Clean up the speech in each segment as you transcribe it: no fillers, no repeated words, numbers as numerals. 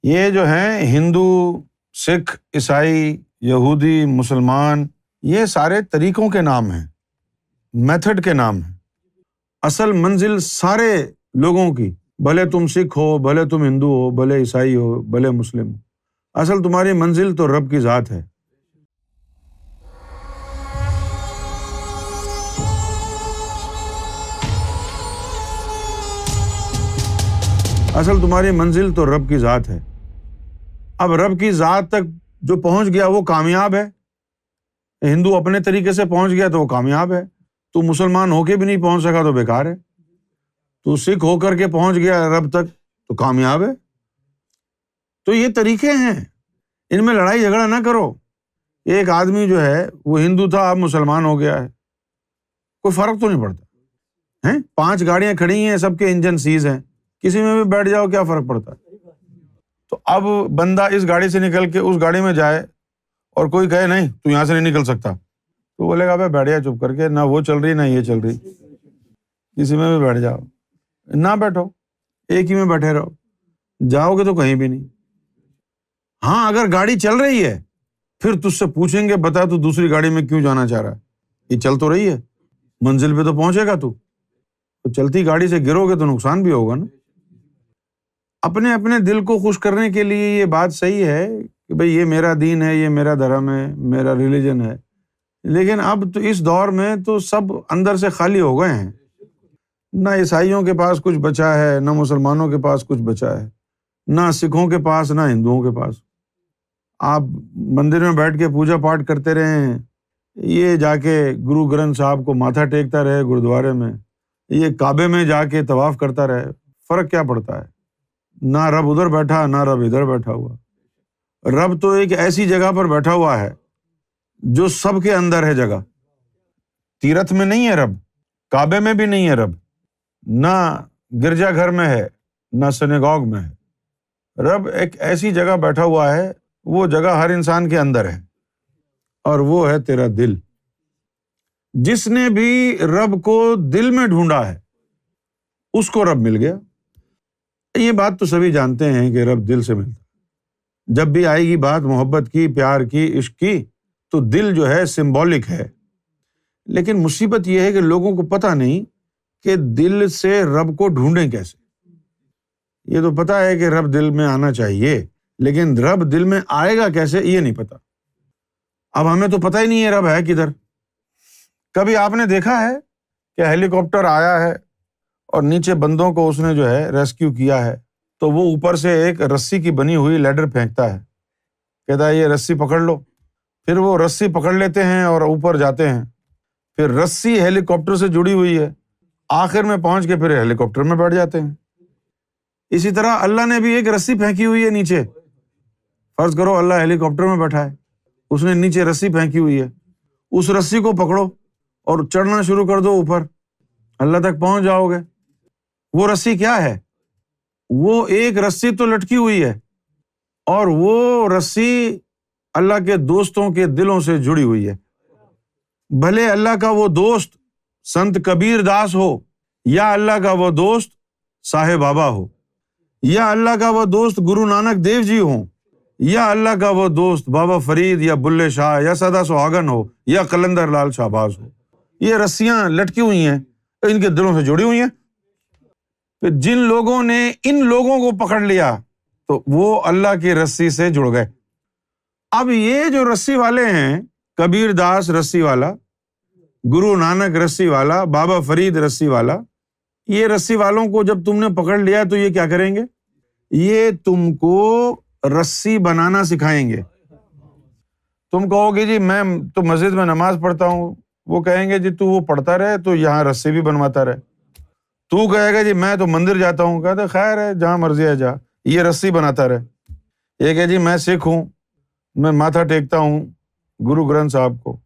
یہ جو ہیں ہندو، سکھ، عیسائی، یہودی، مسلمان، یہ سارے طریقوں کے نام ہیں، میتھڈ کے نام ہیں۔ اصل منزل سارے لوگوں کی، بھلے تم سکھ ہو، بھلے تم ہندو ہو، بھلے عیسائی ہو، بھلے مسلم ہو، اصل تمہاری منزل تو رب کی ذات ہے۔ اصل تمہاری منزل تو رب کی ذات ہے۔ اب رب کی ذات تک جو پہنچ گیا وہ کامیاب ہے۔ ہندو اپنے طریقے سے پہنچ گیا تو وہ کامیاب ہے، تو مسلمان ہو کے بھی نہیں پہنچ سکا تو بیکار ہے، تو سکھ ہو کر کے پہنچ گیا رب تک تو کامیاب ہے۔ تو یہ طریقے ہیں، ان میں لڑائی جھگڑا نہ کرو۔ ایک آدمی جو ہے وہ ہندو تھا، اب مسلمان ہو گیا ہے، کوئی فرق تو نہیں پڑتا ہے۔ 5 گاڑیاں کھڑی ہیں، سب کے انجن سیز ہیں، کسی میں بھی بیٹھ جاؤ، کیا فرق پڑتا ہے؟ تو اب بندہ اس گاڑی سے نکل کے اس گاڑی میں جائے اور کوئی کہے نہیں تو یہاں سے نہیں نکل سکتا، تو بولے گا بھائی بیٹھ جا چپ کر کے، نہ وہ چل رہی نہ یہ چل رہی، کسی میں بھی بیٹھ جاؤ، نہ بیٹھو، ایک ہی میں بیٹھے رہو، جاؤ گے تو کہیں بھی نہیں۔ ہاں اگر گاڑی چل رہی ہے پھر تجھ سے پوچھیں گے بتا تو دوسری گاڑی میں کیوں جانا چاہ رہا ہے، یہ چل تو رہی ہے، منزل پہ تو پہنچے گا تو چلتی گاڑی سے گرو گے تو نقصان بھی ہوگا نا۔ اپنے اپنے دل کو خوش کرنے کے لیے یہ بات صحیح ہے کہ بھئی یہ میرا دین ہے، یہ میرا دھرم ہے، میرا ریلیجن ہے، لیکن اب تو اس دور میں تو سب اندر سے خالی ہو گئے ہیں، نہ عیسائیوں کے پاس کچھ بچا ہے، نہ مسلمانوں کے پاس کچھ بچا ہے، نہ سکھوں کے پاس، نہ ہندوؤں کے پاس۔ آپ مندر میں بیٹھ کے پوجا پاٹ کرتے رہیں، یہ جا کے گرو گرنتھ صاحب کو ماتھا ٹیکتا رہے گرودوارے میں، یہ کعبے میں جا کے طواف کرتا رہے، فرق کیا پڑتا ہے؟ نہ رب ادھر بیٹھا نہ رب ادھر بیٹھا ہوا۔ رب تو ایک ایسی جگہ پر بیٹھا ہوا ہے جو سب کے اندر ہے جگہ۔ تیرتھ میں نہیں ہے رب، کعبے میں بھی نہیں ہے رب، نہ گرجا گھر میں ہے، نہ سنیگوگ میں ہے۔ رب ایک ایسی جگہ بیٹھا ہوا ہے، وہ جگہ ہر انسان کے اندر ہے، اور وہ ہے تیرا دل۔ جس نے بھی رب کو دل میں ڈھونڈا ہے اس کو رب مل گیا۔ یہ بات تو سبھی جانتے ہیں کہ رب دل سے ملتا ہے۔ جب بھی آئے گی بات محبت کی، پیار کی، عشق کی، تو دل جو ہے سمبولک ہے، لیکن مصیبت یہ ہے کہ لوگوں کو پتہ نہیں کہ دل سے رب کو ڈھونڈیں کیسے۔ یہ تو پتہ ہے کہ رب دل میں آنا چاہیے، لیکن رب دل میں آئے گا کیسے یہ نہیں پتہ۔ اب ہمیں تو پتہ ہی نہیں ہے رب ہے کدھر۔ کبھی آپ نے دیکھا ہے کہ ہیلی کاپٹر آیا ہے اور نیچے بندوں کو اس نے جو ہے ریسکیو کیا ہے، تو وہ اوپر سے ایک رسی کی بنی ہوئی لیڈر پھینکتا ہے، کہتا ہے یہ رسی پکڑ لو، پھر وہ رسی پکڑ لیتے ہیں اور اوپر جاتے ہیں، پھر رسی ہیلی کاپٹر سے جڑی ہوئی ہے، آخر میں پہنچ کے پھر ہیلی کاپٹر میں بیٹھ جاتے ہیں۔ اسی طرح اللہ نے بھی ایک رسی پھینکی ہوئی ہے نیچے، فرض کرو اللہ ہیلی کاپٹر میں بیٹھا ہے، اس نے نیچے رسی پھینکی ہوئی ہے، اس رسی کو پکڑو اور چڑھنا شروع کر دو اوپر، اللہ تک پہنچ جاؤ گے۔ وہ رسی کیا ہے؟ وہ ایک رسی تو لٹکی ہوئی ہے، اور وہ رسی اللہ کے دوستوں کے دلوں سے جڑی ہوئی ہے۔ بھلے اللہ کا وہ دوست سنت کبیر داس ہو، یا اللہ کا وہ دوست صاحب بابا ہو، یا اللہ کا وہ دوست گرو نانک دیو جی ہوں، یا اللہ کا وہ دوست بابا فرید یا بلے شاہ یا سدا سہاگن ہو، یا قلندر لال شہباز ہو، یہ رسیاں لٹکی ہوئی ہیں، ان کے دلوں سے جڑی ہوئی ہیں۔ پھر جن لوگوں نے ان لوگوں کو پکڑ لیا تو وہ اللہ کی رسی سے جڑ گئے۔ اب یہ جو رسی والے ہیں، کبیر داس رسی والا، گرو نانک رسی والا، بابا فرید رسی والا، یہ رسی والوں کو جب تم نے پکڑ لیا تو یہ کیا کریں گے؟ یہ تم کو رسی بنانا سکھائیں گے۔ تم کہو گے جی میں تو مسجد میں نماز پڑھتا ہوں، وہ کہیں گے جی تو وہ پڑھتا رہے تو یہاں رسی بھی بنواتا رہے۔ تو کہے گا جی میں تو مندر جاتا ہوں، کہتے خیر ہے جہاں مرضی ہے جا، یہ رسی بناتا رہے۔ یہ کہ جی میں سکھ ہوں، میں ماتھا ٹیکتا ہوں گرو گرنتھ صاحب کو،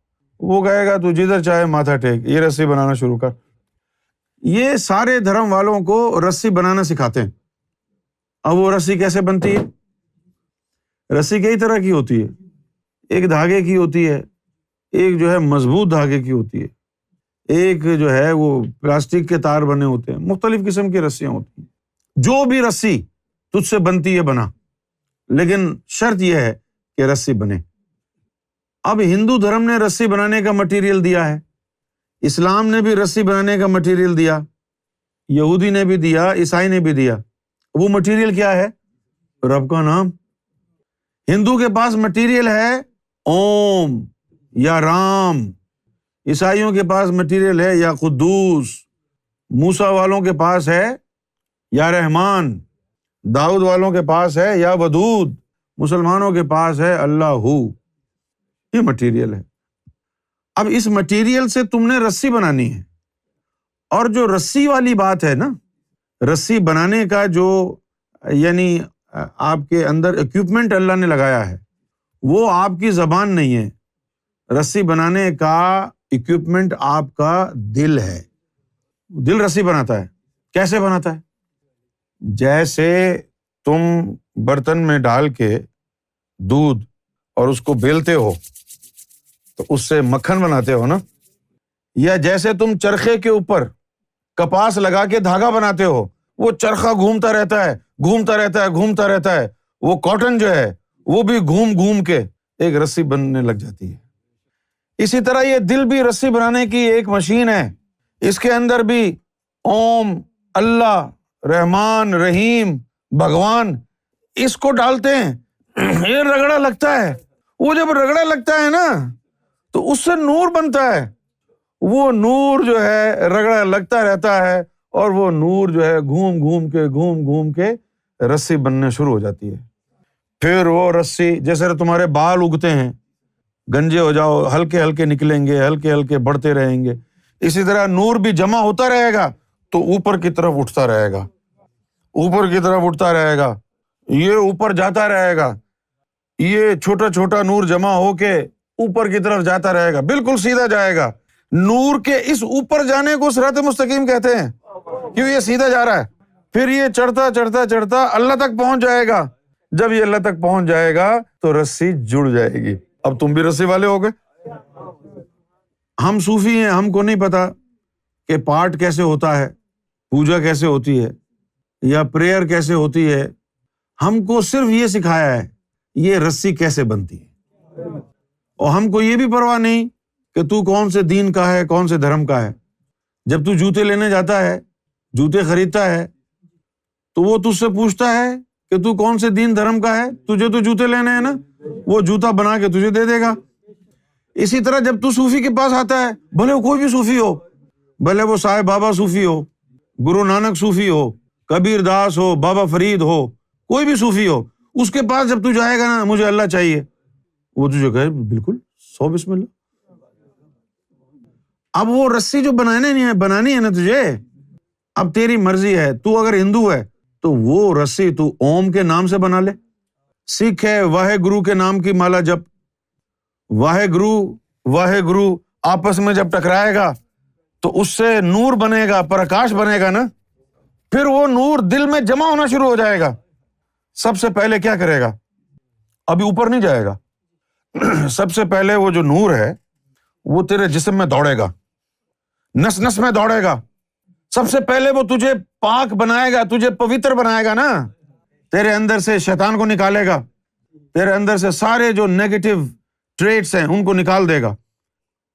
وہ کہے گا تو جدھر چاہے ماتھا ٹیک، یہ رسی بنانا شروع کر۔ یہ سارے دھرم والوں کو رسی بنانا سکھاتے ہیں۔ اب وہ رسی کیسے بنتی ہے؟ رسی کئی طرح کی ہوتی ہے، ایک دھاگے کی ہوتی ہے، ایک جو ہے مضبوط دھاگے کی ہوتی ہے، ایک جو ہے وہ پلاسٹک کے تار بنے ہوتے ہیں، مختلف قسم کی رسیاں ہوتی ہیں۔ جو بھی رسی تجھ سے بنتی ہے بنا، لیکن شرط یہ ہے کہ رسی بنے۔ اب ہندو دھرم نے رسی بنانے کا مٹیریل دیا ہے، اسلام نے بھی رسی بنانے کا مٹیریل دیا، یہودی نے بھی دیا، عیسائی نے بھی دیا۔ وہ مٹیریل کیا ہے؟ رب کا نام۔ ہندو کے پاس مٹیریل ہے اوم یا رام، عیسائیوں کے پاس مٹیریل ہے یا قدوس، موسیٰ والوں کے پاس ہے یا رحمان، داؤد والوں کے پاس ہے یا ودود، مسلمانوں کے پاس ہے اللہ۔ یہ مٹیریل ہے۔ اب اس مٹیریل سے تم نے رسی بنانی ہے، اور جو رسی والی بات ہے نا، رسی بنانے کا جو یعنی آپ کے اندر اکوپمنٹ اللہ نے لگایا ہے، وہ آپ کی زبان نہیں ہے۔ رسی بنانے کا اکوپمنٹ آپ کا دل ہے۔ دل رسی بناتا ہے۔ کیسے بناتا ہے؟ جیسے تم برتن میں ڈال کے دودھ اور اس کو بیلتے ہو تو اس سے مکھن بناتے ہو نا، یا جیسے تم چرخے کے اوپر کپاس لگا کے دھاگا بناتے ہو، وہ چرخہ گھومتا رہتا ہے، گھومتا رہتا ہے، گھومتا رہتا ہے، وہ کاٹن جو ہے وہ بھی گھوم گھوم کے ایک رسی بننے لگ جاتی ہے۔ اسی طرح یہ دل بھی رسی بنانے کی ایک مشین ہے۔ اس کے اندر بھی اوم، اللہ، رحمان، رحیم، بھگوان، اس کو ڈالتے ہیں، یہ رگڑا لگتا ہے۔ وہ جب رگڑا لگتا ہے نا تو اس سے نور بنتا ہے۔ وہ نور جو ہے رگڑا لگتا رہتا ہے، اور وہ نور جو ہے گھوم گھوم کے رسی بننے شروع ہو جاتی ہے۔ پھر وہ رسی، جیسے تمہارے بال اگتے ہیں، گنجے ہو جاؤ، ہلکے ہلکے نکلیں گے، ہلکے ہلکے بڑھتے رہیں گے، اسی طرح نور بھی جمع ہوتا رہے گا تو اوپر کی طرف اٹھتا رہے گا، اوپر کی طرف اٹھتا رہے گا، یہ اوپر جاتا رہے گا، یہ چھوٹا چھوٹا نور جمع ہو کے اوپر کی طرف جاتا رہے گا، بالکل سیدھا جائے گا۔ نور کے اس اوپر جانے کو صراط مستقیم کہتے ہیں، کیوں یہ سیدھا جا رہا ہے۔ پھر یہ چڑھتا چڑھتا چڑھتا اللہ تک پہنچ جائے گا۔ جب یہ اللہ تک پہنچ جائے گا تو رسی جڑ جائے گی۔ اب تم بھی رسی والے ہو گئے۔ ہم صوفی ہیں، ہم کو نہیں پتا کہ پاٹ کیسے ہوتا ہے، پوجا کیسے ہوتی ہے، یا پریئر کیسے ہوتی ہے۔ ہم کو صرف یہ سکھایا ہے یہ رسی کیسے بنتی ہے، اور ہم کو یہ بھی پرواہ نہیں کہ تو کون سے دین کا ہے، کون سے دھرم کا ہے۔ جب تو جوتے لینے جاتا ہے، جوتے خریدتا ہے، تو وہ تجھ سے پوچھتا ہے کہ تو کون سے دین دھرم کا ہے، تجھے تو جوتے لینے ہیں نا، وہ جوتا بنا کے تجھے دے دے گا۔ اسی طرح جب تو صوفی کے پاس آتا ہے، بھلے وہ کوئی بھی صوفی ہو، بھلے وہ صاحب بابا صوفی ہو، گرو نانک صوفی ہو، کبیر داس ہو، بابا فرید ہو، کوئی بھی صوفی ہو، اس کے پاس جب تو جائے گا نا، مجھے اللہ چاہیے، وہ تجھے کہے بالکل 100 بسم اللہ۔ اب وہ رسی جو بنانی ہے نا تجھے، اب تیری مرضی ہے۔ تو اگر ہندو ہے تو وہ رسی تو اوم کے نام سے بنا لے، سکھ ہے واہے گرو کے نام کی مالا جپ، واہے گرو آپس میں جب ٹکرائے گا تو اس سے نور بنے گا، پرکاش بنے گا نا، پھر وہ نور دل میں جمع ہونا شروع ہو جائے گا۔ سب سے پہلے کیا کرے گا؟ ابھی اوپر نہیں جائے گا، سب سے پہلے وہ جو نور ہے وہ تیرے جسم میں دوڑے گا، نس نس میں دوڑے گا۔ سب سے پہلے وہ تجھے پاک بنائے گا، تجھے پوتر بنائے گا نا، تیرے اندر سے شیطان کو نکالے گا، تیرے اندر سے سارے جو نیگیٹو ٹریٹس ہیں ان کو نکال دے گا،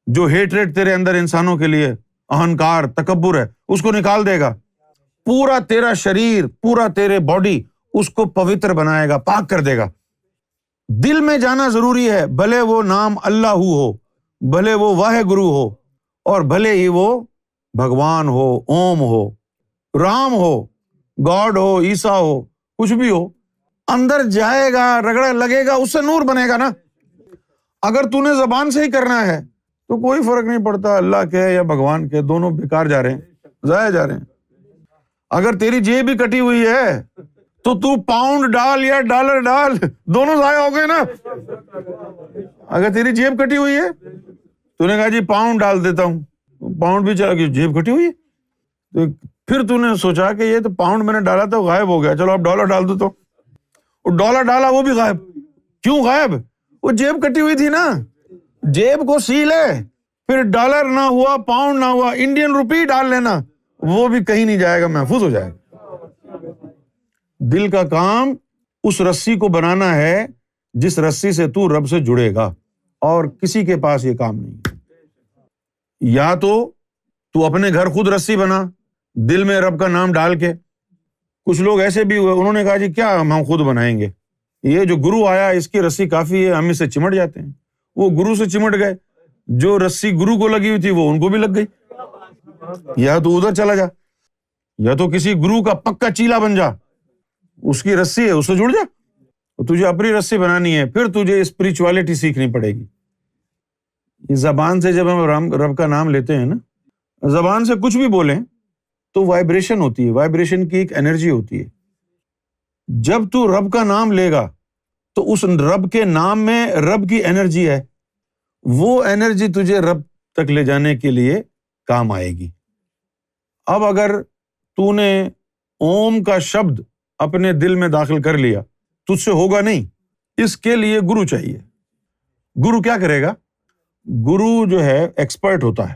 جو ہیٹریٹ تیرے اندر انسانوں کے لیے، اہنکار، تکبر ہے، اس کو نکال دے گا۔ پورا تیرا شریر، پورا تیرے باڈی اس کو پوتر بنائے گا، پاک کر دے گا۔ دل میں جانا ضروری ہے، بھلے وہ نام اللہ ہو، بھلے وہ واہے گرو ہو، اور بھلے ہی وہ بھگوان ہو، اوم ہو، رام ہو، گاڈ ہو، عیسیٰ ہو، کچھ بھی ہو، اندر جائے گا، رگڑا لگے گا، اس سے نور بنے گا نا۔ اگر تو نے زبان سے ہی کرنا ہے تو کوئی فرق نہیں پڑتا، اللہ کے یا بھگوان کے، دونوں بیکار جا رہے ہیں، ضائع جا رہے ہیں۔ اگر تیری جیب بھی کٹی ہوئی ہے تو پاؤنڈ ڈال یا ڈالر ڈال، دونوں ضائع ہو گئے نا۔ اگر تیری جیب کٹی ہوئی ہے، تو نے کہا جی پاؤنڈ ڈال دیتا ہوں، پاؤنڈ بھی چلا گیا، جیب کٹی ہوئی ہے، تو پھر تو نے سوچا کہ یہ تو پاؤنڈ میں نے ڈالا تھا غائب ہو گیا، چلو اب ڈالر ڈال دو، تو وہ ڈالر ڈالا وہ بھی غائب۔ کیوں غائب؟ وہ جیب کٹی ہوئی تھی نا، جیب کو سی لے، پھر ڈالر نہ ہوا، پاؤنڈ نہ ہوا، انڈین روپی ڈال لینا، وہ بھی کہیں نہیں جائے گا، محفوظ ہو جائے گا۔ دل کا کام اس رسی کو بنانا ہے جس رسی سے تو رب سے جڑے گا، اور کسی کے پاس یہ کام نہیں ہے۔ یا تو اپنے گھر خود رسی بنا، دل میں رب کا نام ڈال کے۔ کچھ لوگ ایسے بھی ہوئے، انہوں نے کہا جی کیا ہم خود بنائیں گے، یہ جو گرو آیا اس کی رسی کافی ہے، ہم اس سے چمٹ جاتے ہیں۔ وہ گرو سے چمٹ گئے، جو رسی گرو کو لگی ہوئی تھی وہ ان کو بھی لگ گئی۔ یا تو ادھر چلا جا، یا تو کسی گرو کا پکا چیلا بن جا، اس کی رسی ہے اس سے جڑ جا۔ تجھے اپنی رسی بنانی ہے، پھر تجھے اسپرچولیٹی سیکھنی پڑے گی۔ یہ زبان سے جب ہم رب کا نام لیتے ہیں نا، زبان سے کچھ بھی بولیں تو وائبریشن ہوتی ہے، وائبریشن کی ایک انرجی ہوتی ہے۔ جب تو رب کا نام لے گا تو اس رب کے نام میں رب کی انرجی ہے، وہ انرجی تجھے رب تک لے جانے کے لیے کام آئے گی۔ اب اگر تو نے اوم کا شبد اپنے دل میں داخل کر لیا، تجھ سے ہوگا نہیں، اس کے لیے گرو چاہیے۔ گرو کیا کرے گا؟ گرو جو ہے ایکسپرٹ ہوتا ہے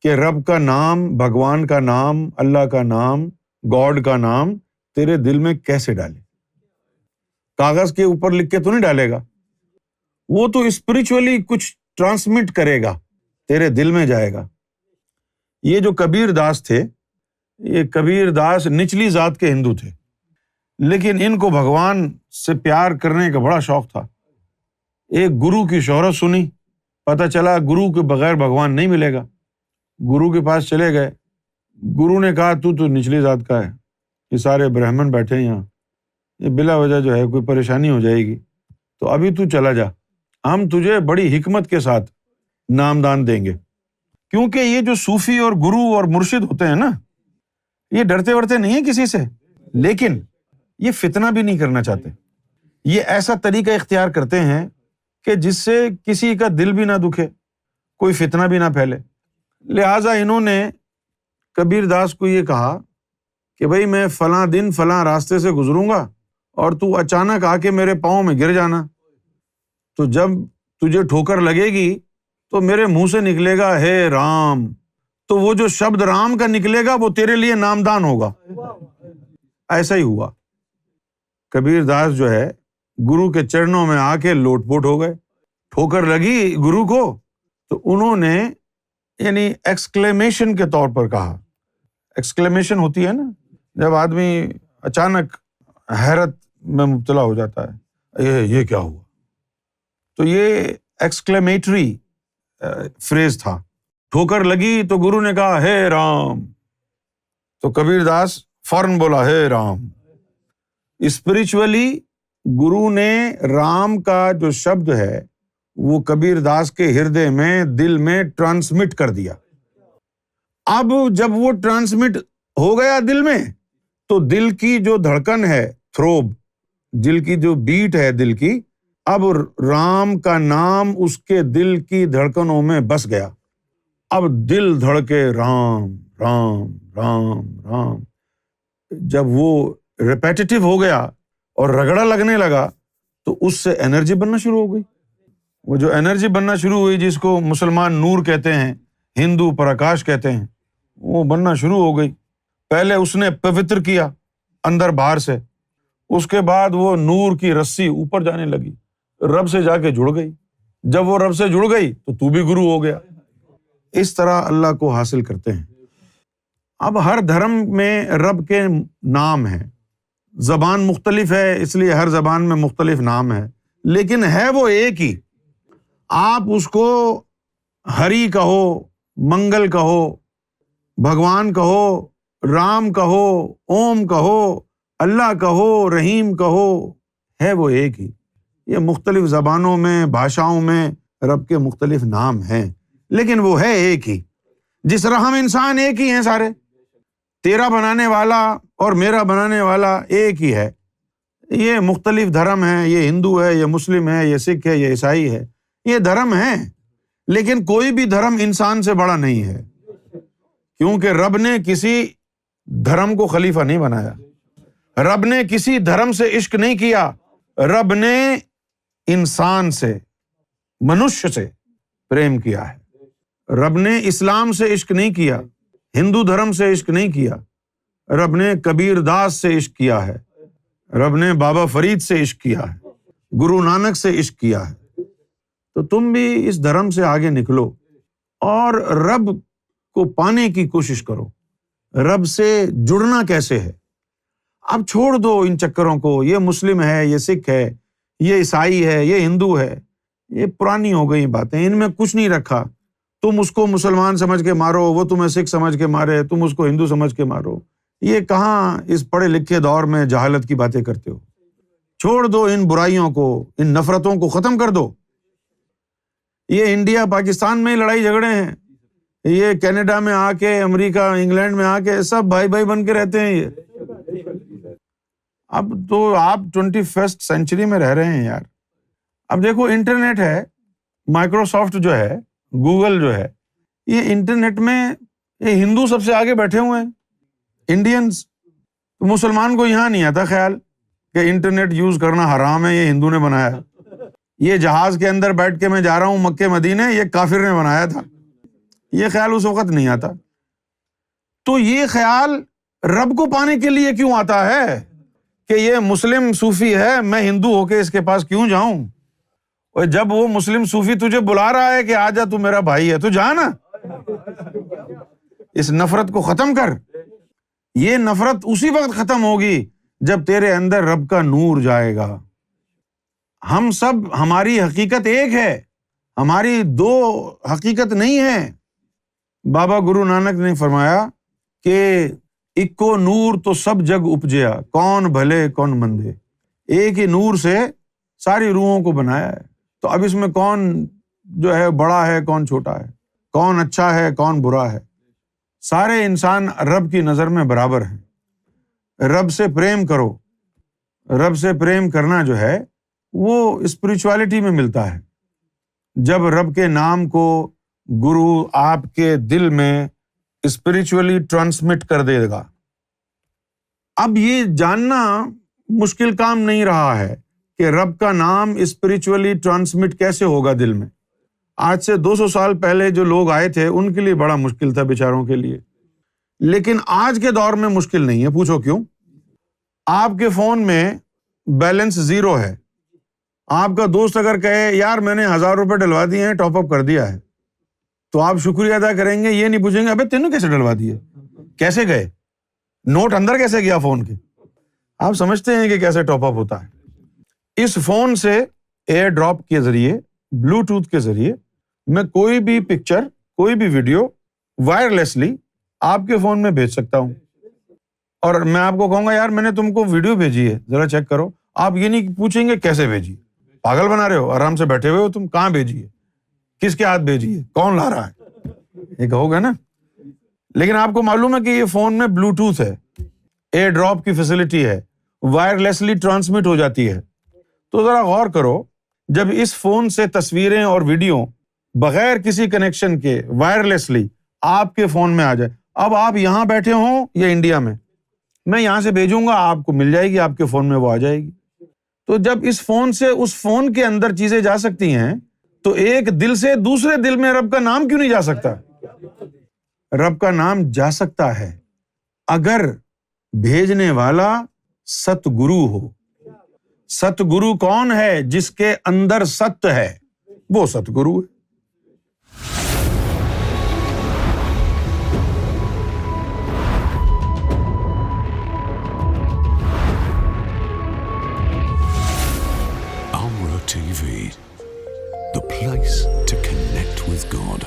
کہ رب کا نام، بھگوان کا نام، اللہ کا نام، گاڈ کا نام تیرے دل میں کیسے ڈالے۔ کاغذ کے اوپر لکھ کے تو نہیں ڈالے گا، وہ تو اسپرچولی کچھ ٹرانسمٹ کرے گا، تیرے دل میں جائے گا۔ یہ جو کبیر داس تھے، یہ کبیر داس نچلی ذات کے ہندو تھے، لیکن ان کو بھگوان سے پیار کرنے کا بڑا شوق تھا۔ ایک گرو کی شہرت سنی، پتہ چلا گرو کے بغیر بھگوان نہیں ملے گا۔ گرو کے پاس چلے گئے، گرو نے کہا تو نچلی ذات کا ہے، یہ سارے برہمن بیٹھے ہیں یہاں، یہ بلا وجہ جو ہے کوئی پریشانی ہو جائے گی، تو ابھی تو چلا جا، ہم تجھے بڑی حکمت کے ساتھ نامدان دیں گے۔ کیونکہ یہ جو صوفی اور گرو اور مرشد ہوتے ہیں نا، یہ ڈرتے ورتے نہیں ہیں کسی سے، لیکن یہ فتنہ بھی نہیں کرنا چاہتے۔ یہ ایسا طریقہ اختیار کرتے ہیں کہ جس سے کسی کا دل بھی نہ دکھے، کوئی فتنہ بھی نہ پھیلے۔ لہٰذا انہوں نے کبیر داس کو یہ کہا کہ بھائی میں فلاں دن فلاں راستے سے گزروں گا اور تو اچانک آ کے میرے پاؤں میں گر جانا، تو جب تجھے ٹھوکر لگے گی تو میرے منہ سے نکلے گا ہے رام، تو وہ جو شبد رام کا نکلے گا وہ تیرے لیے نامدان ہوگا۔ ایسا ہی ہوا، کبیر داس جو ہے گرو کے چرنوں میں آ کے لوٹ پوٹ ہو گئے۔ ٹھوکر لگی گرو کو تو انہوں نے یعنی ایکسکلیمیشن کے طور پر کہا، ایکسکلیمیشن ہوتی ہے نا جب آدمی اچانک حیرت میں مبتلا ہو جاتا ہے، یہ کیا ہوا، تو یہ ایکسکلیمیٹری فریز تھا۔ ٹھوکر لگی تو گرو نے کہا ہے رام، تو کبیر داس فوراً بولا ہے رام۔ اسپرچولی گرو نے رام کا جو شبد ہے وہ کبیر داس کے ہردے میں، دل میں ٹرانسمٹ کر دیا۔ اب جب وہ ٹرانسمٹ ہو گیا دل میں، تو دل کی جو دھڑکن ہے، تھروب، دل کی جو بیٹ ہے دل کی، اب رام کا نام اس کے دل کی دھڑکنوں میں بس گیا۔ اب دل دھڑکے رام رام رام رام۔ جب وہ ریپیٹیٹو ہو گیا اور رگڑا لگنے لگا تو اس سے انرجی بننا شروع ہو گئی۔ وہ جو انرجی بننا شروع ہوئی جس کو مسلمان نور کہتے ہیں، ہندو پرکاش کہتے ہیں، وہ بننا شروع ہو گئی۔ پہلے اس نے پوتر کیا اندر باہر سے، اس کے بعد وہ نور کی رسی اوپر جانے لگی، رب سے جا کے جڑ گئی۔ جب وہ رب سے جڑ گئی تو بھی گرو ہو گیا۔ اس طرح اللہ کو حاصل کرتے ہیں۔ اب ہر دھرم میں رب کے نام ہیں، زبان مختلف ہے اس لیے ہر زبان میں مختلف نام ہے، لیکن ہے وہ ایک ہی۔ آپ اس کو ہری کہو، منگل کہو، بھگوان کہو، رام کہو، اوم کہو، اللہ کہو، رحیم کہو، ہے وہ ایک ہی۔ یہ مختلف زبانوں میں، بھاشاؤں میں رب کے مختلف نام ہیں، لیکن وہ ہے ایک ہی۔ جس طرح ہم انسان ایک ہی ہیں سارے، تیرا بنانے والا اور میرا بنانے والا ایک ہی ہے۔ یہ مختلف دھرم ہیں، یہ ہندو ہے، یہ مسلم ہے، یہ سکھ ہے، یہ عیسائی ہے، یہ دھرم ہیں، لیکن کوئی بھی دھرم انسان سے بڑا نہیں ہے، کیونکہ رب نے کسی دھرم کو خلیفہ نہیں بنایا، رب نے کسی دھرم سے عشق نہیں کیا، رب نے انسان سے، منشیہ سے پریم کیا ہے۔ رب نے اسلام سے عشق نہیں کیا، ہندو دھرم سے عشق نہیں کیا، رب نے کبیر داس سے عشق کیا ہے، رب نے بابا فرید سے عشق کیا ہے, گرو نانک سے عشق کیا ہے. تو تم بھی اس دھرم سے آگے نکلو اور رب کو پانے کی کوشش کرو. رب سے جڑنا کیسے ہے؟ اب چھوڑ دو ان چکروں کو, یہ مسلم ہے, یہ سکھ ہے, یہ عیسائی ہے, یہ ہندو ہے, یہ پرانی ہو گئی باتیں, ان میں کچھ نہیں رکھا. تم اس کو مسلمان سمجھ کے مارو, وہ تمہیں سکھ سمجھ کے مارے, تم اس کو ہندو سمجھ کے مارو. یہ کہاں اس پڑھے لکھے دور میں جہالت کی باتیں کرتے ہو؟ چھوڑ دو ان برائیوں کو, ان نفرتوں کو ختم کر دو. یہ انڈیا پاکستان میں لڑائی جھگڑے ہیں, یہ کینیڈا میں آ کے, امریکہ انگلینڈ میں آ کے سب بھائی بھائی بن کے رہتے ہیں. یہ اب تو آپ 21 سینچری میں رہ رہے ہیں یار. اب دیکھو انٹرنیٹ ہے, مائکروسافٹ جو ہے, گوگل جو ہے, یہ انٹرنیٹ میں یہ ہندو سب سے آگے بیٹھے ہوئے ہیں, انڈینز. تو مسلمان کو یہاں نہیں آتا خیال کہ انٹرنیٹ یوز کرنا حرام ہے, یہ ہندو نے بنایا ہے. یہ جہاز کے اندر بیٹھ کے میں جا رہا ہوں مکے مدینے, یہ کافر نے بنایا تھا, یہ خیال اس وقت نہیں آتا. تو یہ خیال رب کو پانے کے لیے کیوں آتا ہے کہ یہ مسلم صوفی ہے, میں ہندو ہو کے اس کے پاس کیوں جاؤں؟ اور جب وہ مسلم صوفی تجھے بلا رہا ہے کہ آجا تو میرا بھائی ہے, تو جا نا, اس نفرت کو ختم کر. یہ نفرت اسی وقت ختم ہوگی جب تیرے اندر رب کا نور جائے گا. ہم سب, ہماری حقیقت ایک ہے, ہماری دو حقیقت نہیں ہے. بابا گرو نانک نے فرمایا کہ اکو نور تو سب جگ اپجیا, کون بھلے کون مندے. ایک ہی نور سے ساری روحوں کو بنایا ہے. تو اب اس میں کون جو ہے بڑا ہے, کون چھوٹا ہے, کون اچھا ہے, کون برا ہے؟ سارے انسان رب کی نظر میں برابر ہیں. رب سے پریم کرو. رب سے پریم کرنا جو ہے وہ اسپریچولیٹی میں ملتا ہے. جب رب کے نام کو گرو آپ کے دل میں اسپریچولی ٹرانسمٹ کر دے گا. اب یہ جاننا مشکل کام نہیں رہا ہے کہ رب کا نام اسپریچولی ٹرانسمٹ کیسے ہوگا دل میں. آج سے 200 سال پہلے جو لوگ آئے تھے ان کے لیے بڑا مشکل تھا بیچاروں کے لیے, لیکن آج کے دور میں مشکل نہیں ہے. پوچھو کیوں؟ آپ کے فون میں بیلنس 0 ہے. آپ کا دوست اگر کہے یار میں نے 1000 روپے ڈلوا دیے ہیں, ٹاپ اپ کر دیا ہے, تو آپ شکریہ ادا کریں گے, یہ نہیں پوچھیں گے ابے تینوں کیسے ڈلوا دیے, کیسے گئے, نوٹ اندر کیسے گیا فون کے. آپ سمجھتے ہیں کہ کیسے ٹاپ اپ ہوتا ہے. اس فون سے ایئر ڈراپ کے ذریعے, بلوٹوتھ کے ذریعے میں کوئی بھی پکچر, کوئی بھی ویڈیو وائرلیسلی آپ کے فون میں بھیج سکتا ہوں. اور میں آپ کو کہوں گا یار میں نے تم کو ویڈیو بھیجی ہے, ذرا چیک کرو. آپ یہ نہیں پوچھیں گے کیسے بھیجی, پاگل بنا رہے ہو, آرام سے بیٹھے ہوئے ہو تم, کہاں بھیجی ہے, کس کے ہاتھ بھیجی ہے, کون لا رہا ہے, یہ کہو گے نا. لیکن آپ کو معلوم ہے کہ یہ فون میں بلوٹوتھ ہے, ایئر ڈراپ کی فیسلٹی ہے, وائرلیسلی ٹرانسمٹ ہو جاتی ہے. تو ذرا غور کرو, جب اس فون سے تصویریں اور ویڈیو بغیر کسی کنیکشن کے وائرلیسلی آپ کے فون میں آ جائے. اب آپ یہاں بیٹھے ہوں یا انڈیا میں, میں یہاں سے بھیجوں گا, آپ کو مل جائے گی, آپ کے فون میں وہ آ جائے گی. تو جب اس فون سے اس فون کے اندر چیزیں جا سکتی ہیں تو ایک دل سے دوسرے دل میں رب کا نام کیوں نہیں جا سکتا؟ رب کا نام جا سکتا ہے اگر بھیجنے والا ست گرو ہو. ست گرو کون ہے؟ جس کے اندر ست ہے, وہ ست گرو ہے. TV, the place to connect with God.